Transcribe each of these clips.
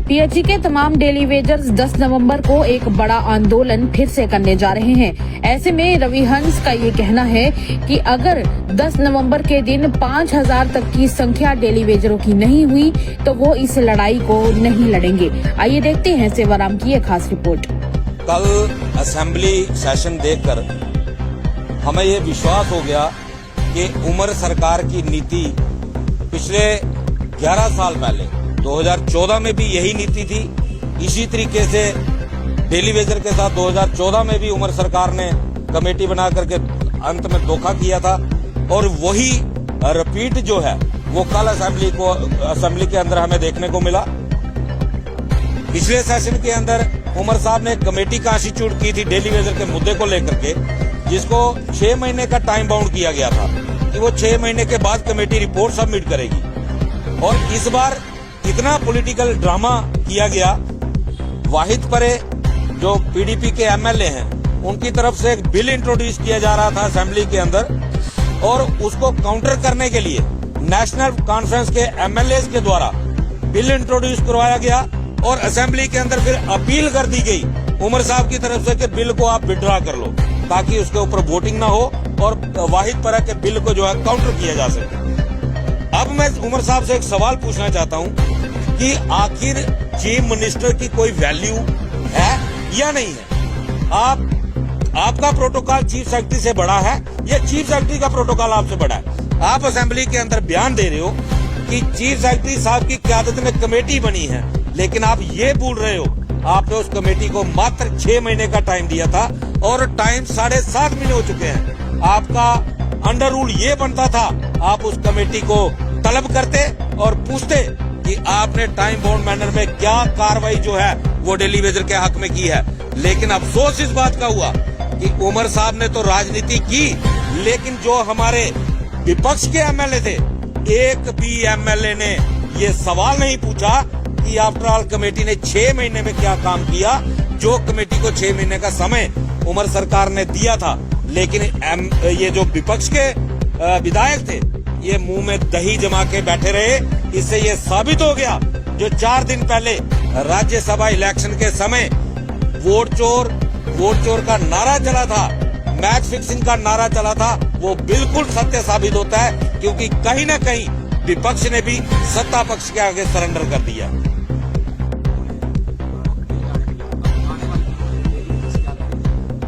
PHE के तमाम daily wagers 10 नवंबर को एक बड़ा आंदोलन फिर से करने जा रहे हैं। ऐसे में रवि हंस का ये कहना है कि अगर 10 नवंबर के दिन 5000 तक की संख्या डेली वेजरों की नहीं हुई तो वो इस लड़ाई को नहीं लड़ेंगे। आइए देखते हैं सेवाराम की एक खास रिपोर्ट। कल असेंबली सेशन देखकर हमें ये विश्वास हो गया कि उमर सरकार की नीति पिछले 11 साल पहले 2014 में भी यही नीति थी। इसी तरीके से डेली वेजर के साथ 2014 में भी उमर सरकार ने कमेटी बना करके अंत में धोखा किया था और वही रिपीट जो है वो कल असेंबली के अंदर हमें देखने को मिला। पिछले सेशन के अंदर उमर साहब ने कमेटी कॉन्स्टिट्यूट की थी डेली वेजर के मुद्दे को लेकर के, जिसको 6 महीने का टाइम बाउंड किया गया था कि वो 6 महीने के बाद कमेटी रिपोर्ट सबमिट करेगी। और इस बार इतना पॉलिटिकल ड्रामा किया गया। वाहिद परे जो पीडीपी के एमएलए हैं उनकी तरफ से एक बिल इंट्रोड्यूस किया जा रहा था असेंबली के अंदर और उसको काउंटर करने के लिए नेशनल कॉन्फ्रेंस के एमएलए के द्वारा बिल इंट्रोड्यूस करवाया गया और असेंबली के अंदर फिर अपील कर दी गई उमर साहब की तरफ से कि बिल को आप विड्रॉ कर लो ताकि उसके ऊपर वोटिंग ना हो और वाहिद परा के बिल को जो है काउंटर किया जा सके। अब मैं उमर साहब से एक सवाल पूछना चाहता हूं कि आखिर चीफ मिनिस्टर की कोई वैल्यू है या नहीं है? आपका प्रोटोकॉल चीफ सेक्रेटरी से बड़ा है या चीफ सेक्रेटरी का प्रोटोकॉल आपसे बड़ा है? आप असेंबली के अंदर बयान दे रहे हो कि चीफ सेक्रेटरी साहब की क़यादत में कमेटी बनी है, लेकिन आप ये भूल रहे हो आपने उस कमेटी को मात्र 6 महीने का टाइम दिया था और टाइम 7.5 महीने हो चुके हैं। आपका अंडर रूल ये बनता था आप उस कमेटी को तलब करते और पूछते कि आपने टाइम बाउंड मैनर में क्या कार्रवाई जो है वो डेली वेजर के हक में की है। लेकिन अफसोस इस बात का हुआ कि उमर साहब ने तो राजनीति की, लेकिन जो हमारे विपक्ष के एमएलए थे एक भी एमएलए ने ये सवाल नहीं पूछा कि आफ्टर ऑल कमेटी ने 6 महीने में क्या काम किया। जो कमेटी को 6 महीने का समय उमर सरकार ने दिया था, लेकिन ये जो विपक्ष के विधायक थे ये मुंह में दही जमा के बैठे रहे। इससे ये साबित हो गया जो 4 दिन पहले राज्यसभा इलेक्शन के समय वोट चोर का नारा चला था, मैच फिक्सिंग का नारा चला था, वो बिल्कुल सत्य साबित होता है क्योंकि कहीं ना कहीं विपक्ष ने भी सत्ता पक्ष के आगे सरेंडर कर दिया।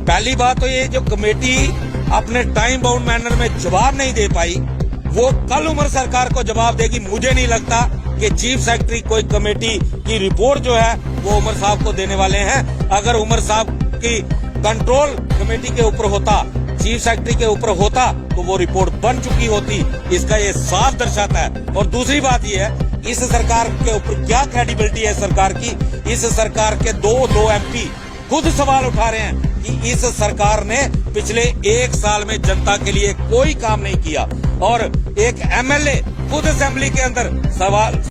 पहली बात तो ये जो कमेटी अपने टाइम बाउंड मैनर में जवाब नहीं दे पाई, वो कल उमर सरकार को जवाब देगी। मुझे नहीं लगता कि चीफ सेक्रेटरी कोई कमेटी की रिपोर्ट जो है वो उमर साहब को देने वाले हैं। अगर उमर साहब की कंट्रोल कमेटी के ऊपर होता, चीफ सेक्रेटरी के ऊपर होता तो वो रिपोर्ट बन चुकी होती। इसका ये साफ दर्शाता है। और दूसरी बात ये है इस सरकार के ऊपर क्या क्रेडिबिलिटी है सरकार की। इस सरकार के दो एमपी खुद सवाल उठा रहे हैं कि इस सरकार ने पिछले 1 साल में जनता के लिए कोई काम नहीं किया और एक एमएलए खुद असेंबली के अंदर सवाल